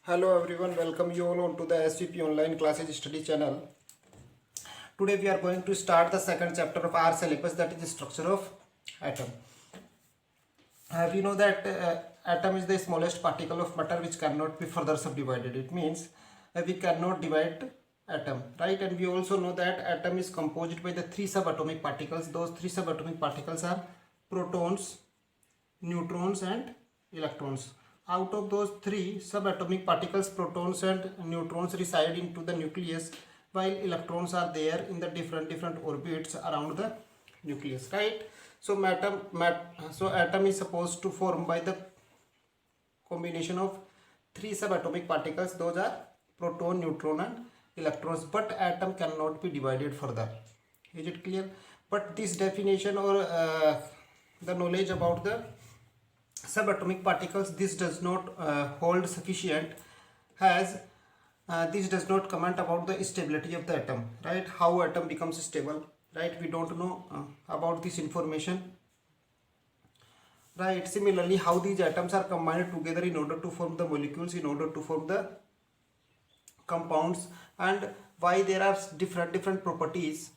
Hello everyone, welcome you all onto the SVP online classes study channel. Today we are going to start the second chapter of our syllabus, that is the structure of atom. We know that atom is the smallest particle of matter which cannot be further subdivided. It means we cannot divide atom, right? And we also know that atom is composed by the three subatomic particles. Those three subatomic particles are protons, neutrons and electrons. Out of those three subatomic particles, protons and neutrons reside into the nucleus, while electrons are there in the different orbits around the nucleus, right? So atom is supposed to form by the combination of three subatomic particles. Those are proton, neutron and electrons, but atom cannot be divided further. Is it clear? But this definition or the knowledge about the subatomic particles, this does not hold sufficient, as this does not comment about the stability of the atom, right? How atom becomes stable, right? We don't know about this information, right? Similarly, how these atoms are combined together in order to form the molecules, in order to form the compounds, and why there are different properties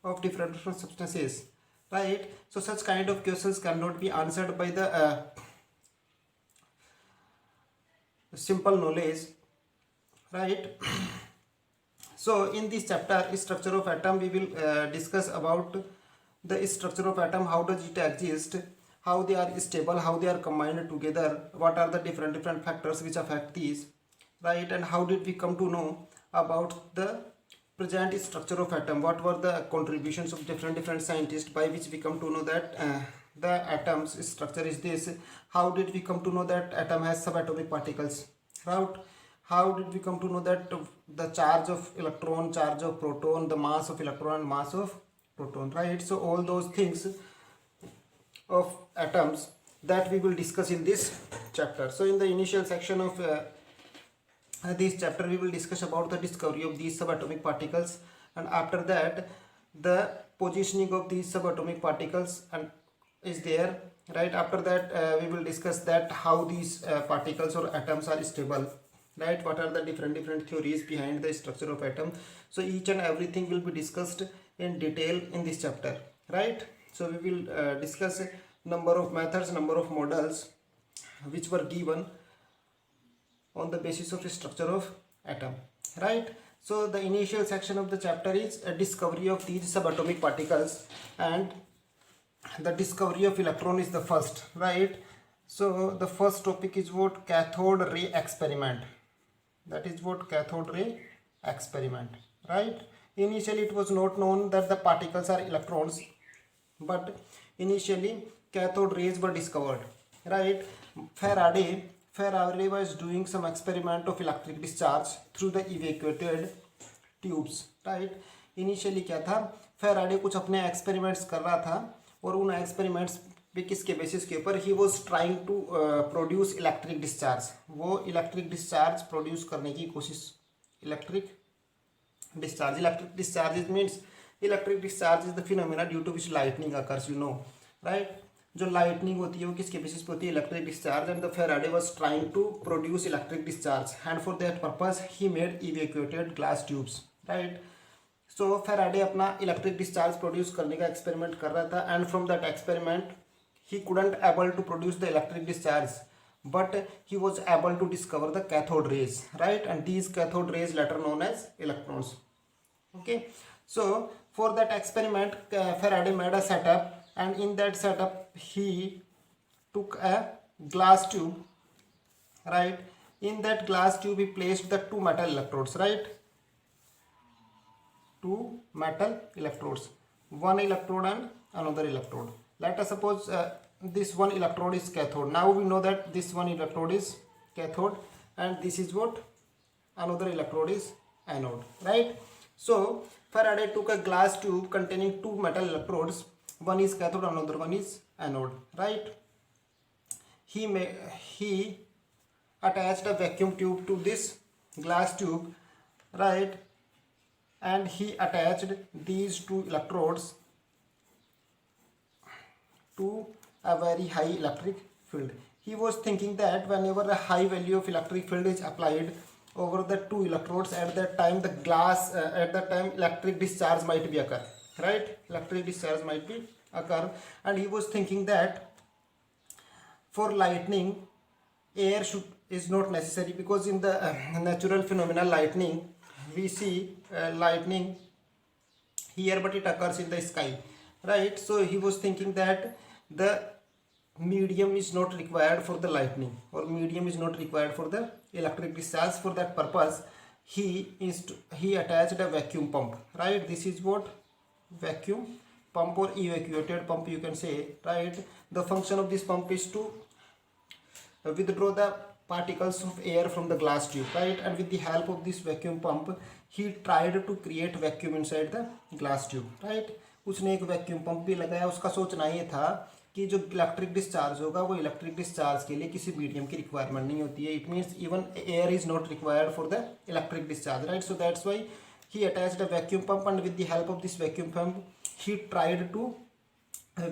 of different substances, right? So such kind of questions cannot be answered by the simple knowledge, right? So in this chapter, structure of atom, we will discuss about the structure of atom, how does it exist, how they are stable, how they are combined together, what are the different factors which affect these, right? And how did we come to know about the present structure of atom, what were the contributions of different scientists by which we come to know that the atom's structure is this. How did we come to know that atom has subatomic particles, right? How did we come to know that the charge of electron, charge of proton, the mass of electron and mass of proton, right? So all those things of atoms that we will discuss in this chapter. So in the initial section of this chapter, we will discuss about the discovery of these subatomic particles, and after that the positioning of these subatomic particles and is there, right? After that we will discuss that how these particles or atoms are stable, right? What are the different theories behind the structure of atom. So each and everything will be discussed in detail in this chapter, right? So we will discuss number of methods, number of models which were given on the basis of the structure of atom, right? So the initial section of the chapter is a discovery of these subatomic particles, and the discovery of electron is the first, right? So the first topic is what? Cathode ray experiment. That is what? Cathode ray experiment, right? Initially it was not known that the particles are electrons, but initially cathode rays were discovered, right? Faraday was doing some experiment of electric discharge through the evacuated tubes, right? Initially क्या था, Faraday कुछ अपने experiments कर रहा था, और उन experiments पे किसके बेसिस के ऊपर, he was trying to produce electric discharge. वो इलेक्ट्रिक डिस्चार्ज प्रोड्यूस करने की कोशिश, electric discharge means electric discharge is the phenomena due to which lightning occurs, you know, right? जो लाइटनिंग होती है वो किसके बेसिस पे होती है? Electric discharge. And the Faraday was trying to produce electric discharge, and for that purpose he made evacuated glass tubes, right? So Faraday अपना electric discharge produce करने का एक्सपेरिमेंट कर रहा था, and from that experiment he couldn't able to produce the electric discharge, but he was able to discover the cathode rays, right? And these cathode rays later known as electrons. Okay, so for that experiment Faraday made a setup, and in that setup he took a glass tube, right? In that glass tube he placed the two metal electrodes, right? Two metal electrodes, one electrode and another electrode. Let us suppose this one electrode is cathode. Now we know that this one electrode is cathode, and this is what? Another electrode is anode, right? So Faraday took a glass tube containing two metal electrodes, one is cathode, another one is anode, right? He attached a vacuum tube to this glass tube, right? And he attached these two electrodes to a very high electric field. he was thinking that whenever a high value of electric field is applied over the two electrodes, at that time the glass at that time electric discharge might be occur, right? Electric discharge might be occur. And he was thinking that for lightning air should is not necessary, because in the natural phenomena lightning, we see lightning here, but it occurs in the sky, right? So he was thinking that the medium is not required for the lightning, or medium is not required for the electric discharge. For that purpose he attached a vacuum pump, right? This is what vacuum pump or evacuated pump you can say, right? The function of this pump is to withdraw the particles of air from the glass tube, right? And with the help of this vacuum pump he tried to create vacuum inside the glass tube, right? उसने एक vacuum pump भी लगाया. उसका सोचना ये था कि जो इलेक्ट्रिक डिस्चार्ज होगा वो इलेक्ट्रिक डिस्चार्ज के लिए किसी मीडियम की रिक्वायरमेंट नहीं होती है. It means even air is not required for the electric discharge, right? So that's why he attached a vacuum pump, and with the help of this vacuum pump he tried to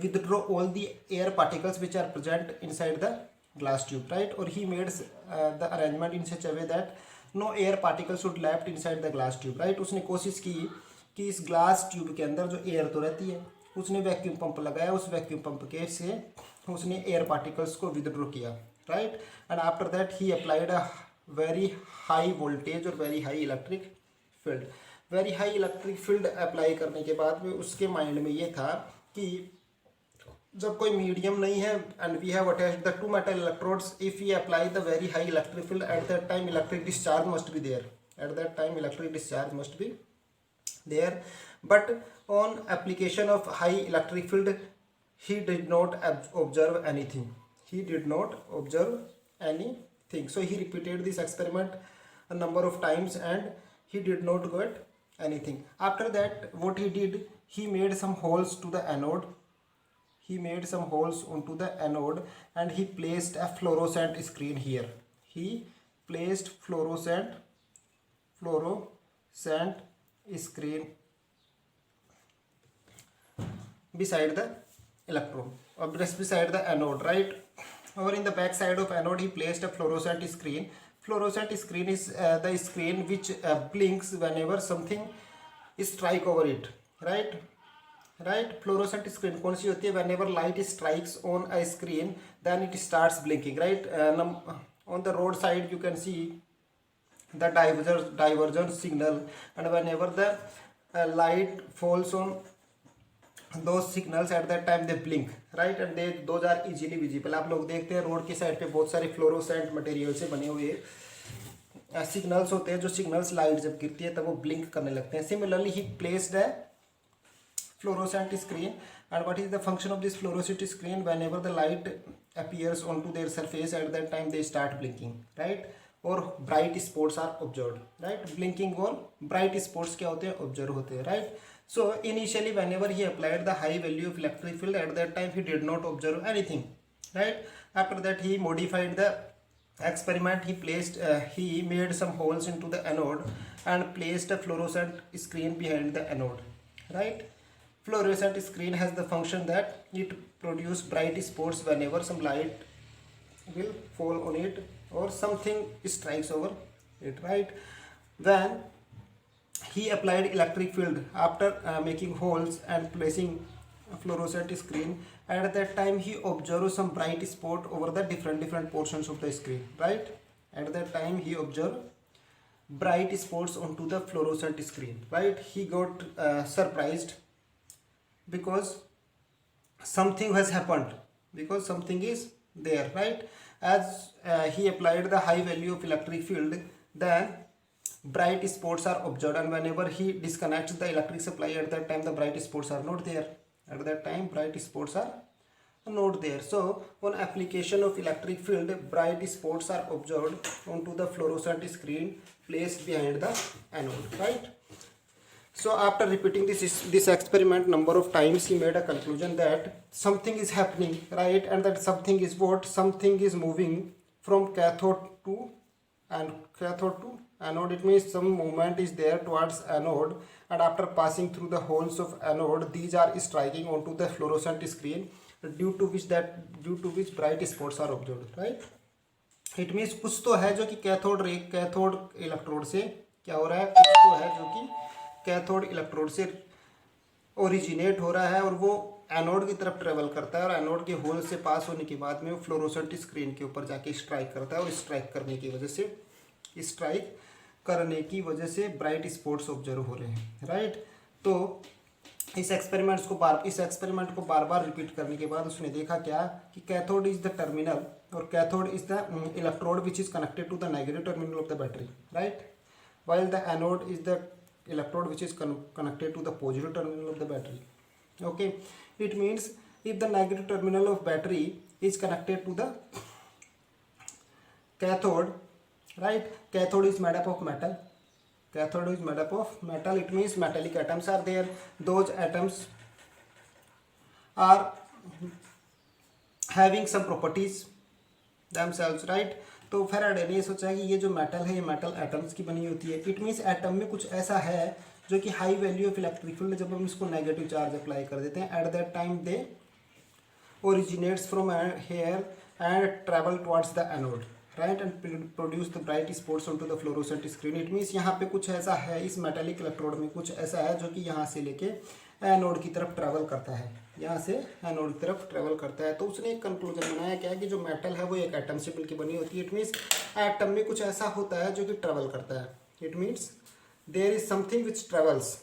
withdraw all the air particles which are present inside the glass tube, right? Or he made the arrangement in such a way that no air particles should left inside the glass tube, right? उसने कोशिश की कि इस glass tube के अंदर जो air तो रहती है, उसने वैक्यूम पंप लगाया. उस वैक्यूम पंप के से उसने एयर पार्टिकल्स को विदड्रॉ किया, right? And after that he applied a very high voltage और very high electric field. Very high electric field apply करने के बाद में उसके माइंड में ये था कि जब कोई मीडियम नहीं है and we have attached the two metal electrodes, if we apply the very high electric field, at that time electric discharge must be there. At that time electric discharge must be there, but on application of high electric field he did not observe anything. He did not observe anything. So he repeated this experiment a number of times and he did not get anything. After that what he did, he made some holes to the anode. He made some holes onto the anode and he placed a fluorescent screen here. He placed fluorescent screen beside the electrode, or just beside the anode, right? Or in the back side of anode he placed a fluorescent screen. Fluorescent screen is the screen which blinks whenever something is strike over it, right? Fluorescent screen कौन सी होती है? Whenever light strikes on a screen then it starts blinking, right? On the road side you can see the divergence signal, and whenever the light falls on those signals at that time they blink, right? And those are easily visible. आप लोग देखते हैं road की side पे बहुत सारे fluorescent material से बने हुए सिग्नल्स होते हैं, जो सिग्नल्स लाइट जब गिरती है तब वो ब्लिंक करने लगते हैं. सिमिलरली ही प्लेस्ड है fluorescent screen, and what is the function of this fluorescent screen? Whenever the light appears onto their surface at that time they start blinking, right? और bright spots are observed, right? Blinking और bright spots क्या होते हैं? observe होते हैं, right? So initially whenever he applied the high value of electric field at that time he did not observe anything, right? After that he modified the experiment. He made some holes into the anode and placed a fluorescent screen behind the anode, right? Fluorescent screen has the function that it produces bright spots whenever some light will fall on it or something strikes over it, right? When he applied electric field after making holes and placing a fluorescent screen, at that time he observed some bright spot over the different portions of the screen, right? At that time he observed bright spots onto the fluorescent screen, right? He got surprised because something has happened, because something is there, right? As he applied the high value of electric field, then bright spots are observed, and whenever he disconnects the electric supply at that time the bright spots are not there. At that time bright spots are not there. So on application of electric field bright spots are observed onto the fluorescent screen placed behind the anode, right? So after repeating this experiment number of times he made a conclusion that something is happening, right? And that something is what? Something is moving from cathode to anode. It means some movement is there towards anode, and after passing through the holes of anode these are striking onto the fluorescent screen. due to which bright spots are observed, right? It means कुछ तो है जो कि cathode electrode से क्या हो रहा है, कुछ तो है जो कि कैथोड इलेक्ट्रोड से ओरिजिनेट हो रहा है और वो एनोड की तरफ ट्रेवल करता है और एनोड के होल से पास होने के बाद में वो फ्लोरोसेंट स्क्रीन के ऊपर जाके स्ट्राइक करता है और स्ट्राइक करने की वजह से ब्राइट स्पॉट्स ऑब्जर्व हो रहे हैं, राइट। तो इस एक्सपेरिमेंट को बार बार रिपीट करने के बाद उसने देखा क्या कि कैथोड इज द टर्मिनल और cathode is the electrode which is connected to the negative terminal of the battery, right, while the anode is the electrode which is connected to the positive terminal of the battery. Okay, it means if the negative terminal of battery is connected to the cathode, right, cathode is made up of metal. It means metallic atoms are there. Those atoms are having some properties themselves, right. तो Faraday ने ये सोचा कि ये जो metal है ये metal atoms की बनी होती है। इट मीन्स एटम में कुछ ऐसा है जो कि high value of electric field, जब हम इसको नेगेटिव चार्ज अप्लाई कर देते हैं at that time they originates from here and travel towards the anode, right, and produce the bright spots on to the fluorescent screen. It means यहाँ पे कुछ ऐसा है, इस मेटेलिक इलेक्ट्रोड में कुछ ऐसा है जो कि यहाँ से लेके एनोड की तरफ ट्रैवल करता है, यहाँ से एनोड की तरफ ट्रैवल करता है। तो उसने एक कंक्लूजन बनाया क्या कि जो मेटल है वो एक एटम से मिलकर बनी होती है। इट मीन्स एटम में कुछ ऐसा होता है जो कि ट्रैवल करता है। It means there is something which travels,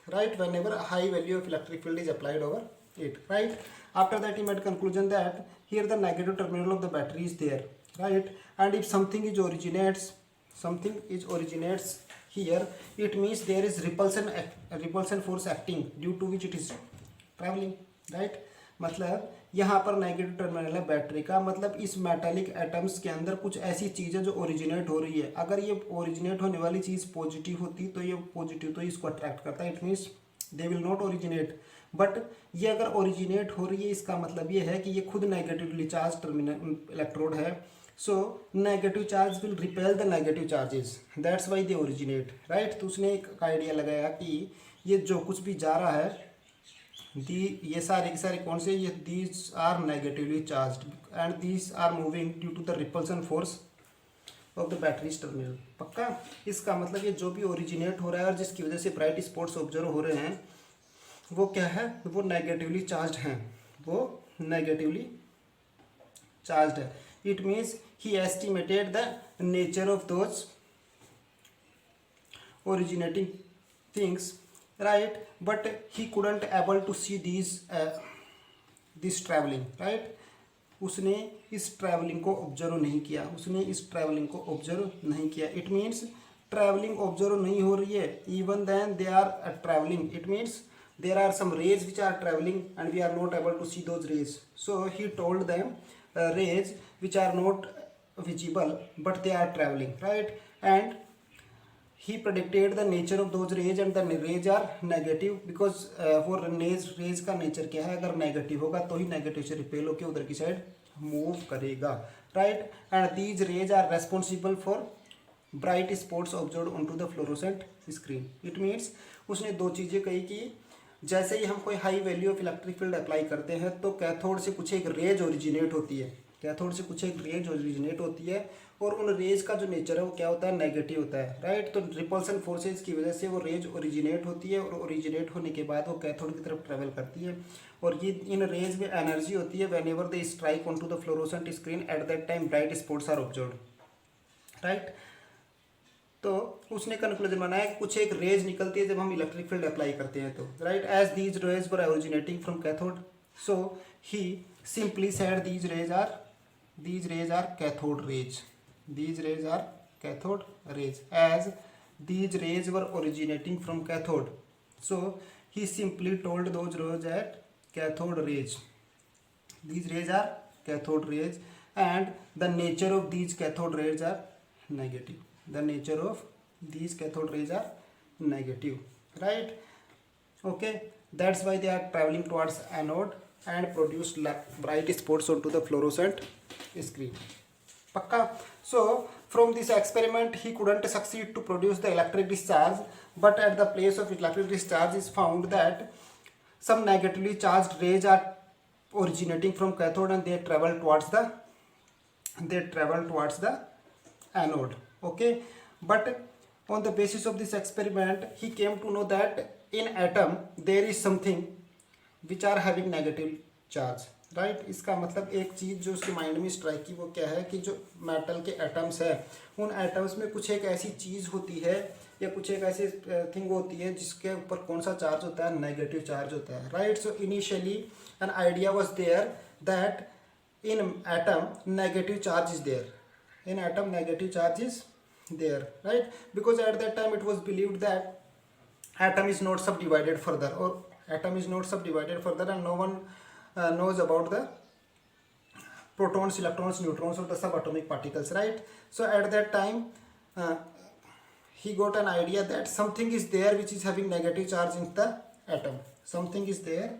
right, whenever high value of electric field is applied over it, right. After that he made conclusion that here the negative terminal of the battery is there, right, and if something originates here, it means there is repulsion force acting due to which it is traveling, right। मतलब यहाँ पर negative terminal है battery का, मतलब इस metallic atoms के अंदर कुछ ऐसी चीज़ है जो ओरिजिनेट हो रही है। अगर ये ओरिजिनेट होने वाली चीज़ पॉजिटिव होती तो ये पॉजिटिव तो इसको अट्रैक्ट करता है। It means they will not originate, but ये अगर ओरिजिनेट हो रही है इसका मतलब ये है कि ये खुद नेगेटिवली चार्ज टर्मिनल इलेक्ट्रोड है। So negative charge will repel the negative charges, that's why they originate, right. तो उसने एक आइडिया लगाया कि ये जो कुछ भी जा रहा है ये सारे के सारे कौन से, ये these are negatively charged and these are moving due to the repulsion force of the battery's terminal. पक्का, इसका मतलब ये जो भी ओरिजिनेट हो रहा है और जिसकी वजह से ब्राइट स्पॉट्स ऑब्जर्व हो रहे हैं वो क्या है, वो नेगेटिवली चार्ज्ड हैं, वो नेगेटिवली चार्ज्ड है। It means he estimated the nature of those originating things, right, but he couldn't able to see this traveling, right। उसने इस ट्रैवलिंग को ऑब्जर्व नहीं किया, इट मीन्स ट्रैवलिंग ऑब्जर्व नहीं हो रही है। Even then they are travelling, it means there are some rays which are travelling and we are not able to see those rays. So he told them rays which are not visible but they are traveling, right, and he predicted the nature of those rays and the rays are negative because वो raise का nature क्या है, अगर negative होगा तो ही negative से repel होकर उधर की साइड मूव करेगा, right, and these rays are responsible for bright spots observe on to the fluorescent screen. It means उसने दो चीज़ें कही कि जैसे ही हम कोई high value of electric field apply करते हैं तो कैथोड से कुछ एक रेज ओरिजिनेट होती है, और उन रेज का जो नेचर है वो क्या होता है, नेगेटिव होता है, राइट। तो रिपल्सन फोर्सेज की वजह से वो रेज ओरिजिनेट होती है और ओरिजिनेट होने के बाद वो कैथोड की तरफ ट्रेवल करती है, और ये इन रेज में एनर्जी होती है whenever they strike on to the fluorescent screen at that time bright spots are observed, right. तो उसने कंक्लूजन बनाया कि कुछ एक रेज निकलती है जब हम इलेक्ट्रिक फील्ड अप्लाई करते हैं तो, right, as these rays were originating from cathode, so he simply said these rays are cathode rays, as these rays were originating from cathode, so he simply told those rays at cathode rays, these rays are cathode rays and the nature of these cathode rays are negative, right, okay, that's why they are traveling towards anode and produce bright spots onto the fluorescent screen. Pakka. So from this experiment he couldn't succeed to produce the electric discharge, but at the place of electric discharge is found that some negatively charged rays are originating from cathode and they travel towards the anode. Okay, but on the basis of this experiment he came to know that in atom there is something which are having negative charge, right इसका मतलब एक चीज़ जो उसके mind में strike की वो क्या है कि जो मेटल के एटम्स है उन एटम्स में कुछ एक ऐसी चीज़ होती है या कुछ एक ऐसी थिंग होती है जिसके ऊपर कौन सा चार्ज होता है, नेगेटिव चार्ज होता है, right. So initially an idea was there that in atom negative charge is there, in atom negative charge is there, right, because at that time it was believed that atom is not subdivided further, or atom is not subdivided further, and no one knows about the protons, electrons, neutrons, or the subatomic particles, right. So at that time he got an idea that something is there which is having negative charge in the atom, something is there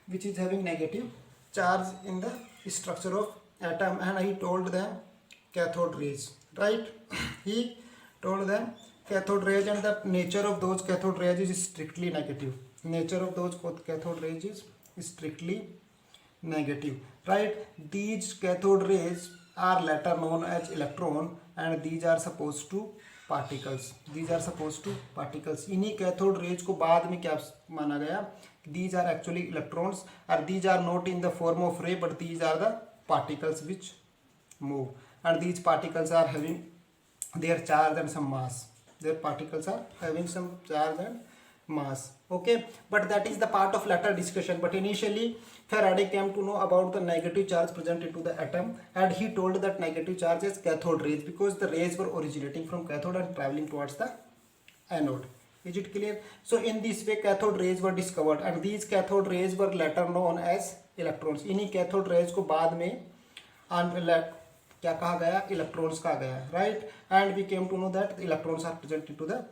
which is having negative charge in the structure of atom, and he told them cathode rays, right. He told them cathode rays, and the nature of those cathode rays is strictly negative, nature of those cathode rays is strictly negative, right. These cathode rays are later known as electron, and these are supposed to particles, these are supposed to particles. इन्हीं cathode rays को बाद में क्या माना गया, these are actually electrons, or these are not in the form of ray but these are the particles which move, and these particles are having their charge and some mass, their particles are having some charge and mass. Okay, but that is the part of later discussion. But initially Faraday came to know about the negative charge present into the atom, and he told that negative charge is cathode rays because the rays were originating from cathode and traveling towards the anode. Is it clear? So in this way cathode rays were discovered, and these cathode rays were later known as electrons. इन्हीं cathode rays को बाद में क्या कहा गया, electrons कहा गया, right. And we came to know that electrons are present into the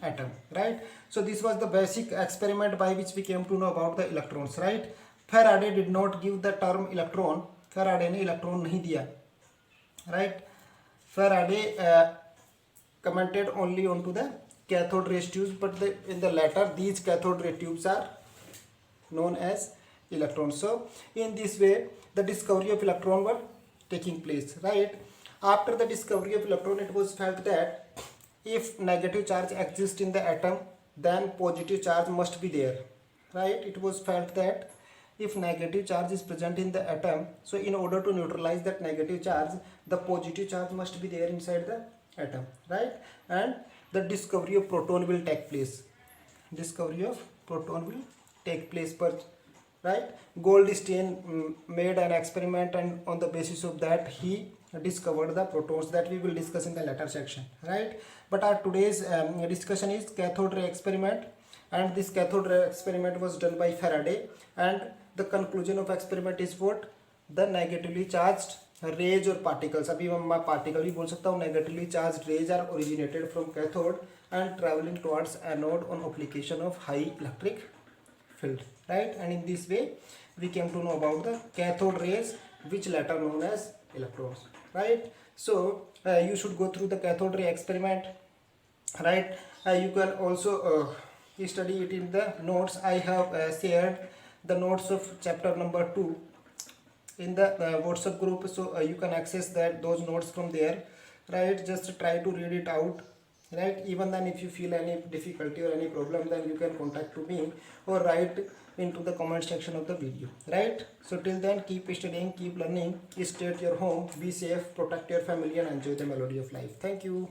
atom, right. So this was the basic experiment by which we came to know about the electrons, right. Faraday did not give the term electron, Faraday ने electron नहीं दिया, right. Faraday commented only onto the cathode ray tubes, but in the latter these cathode ray tubes are known as electrons. So in this way the discovery of electron were taking place, right. After the discovery of electron it was felt that if negative charge exists in the atom then positive charge must be there, right. It was felt that if negative charge is present in the atom, so in order to neutralize that negative charge the positive charge must be there inside the atom, right. And the discovery of proton will take place, discovery of proton will take place, but right. Goldstein made an experiment, and on the basis of that he discovered the protons that we will discuss in the later section, right. But our today's discussion is cathode ray experiment, and this cathode ray experiment was done by Faraday, and the conclusion of experiment is what, the negatively charged rays or particles, अभी मैं particle भी बोल सकता हूँ, negatively charged rays are originated from cathode and traveling towards anode on application of high electric field, right. And in this way we came to know about the cathode rays which later known as electrons, right. So you should go through the cathode ray experiment, right. You can also study it in the notes. I have shared the notes of chapter number 2 in the WhatsApp group, so you can access those notes from there, right. Just try to read it out, right. Even then if you feel any difficulty or any problem then you can contact to me or write into the comment section of the video, right. So till then keep studying, keep learning, stay at your home, be safe, protect your family and enjoy the melody of life. Thank you.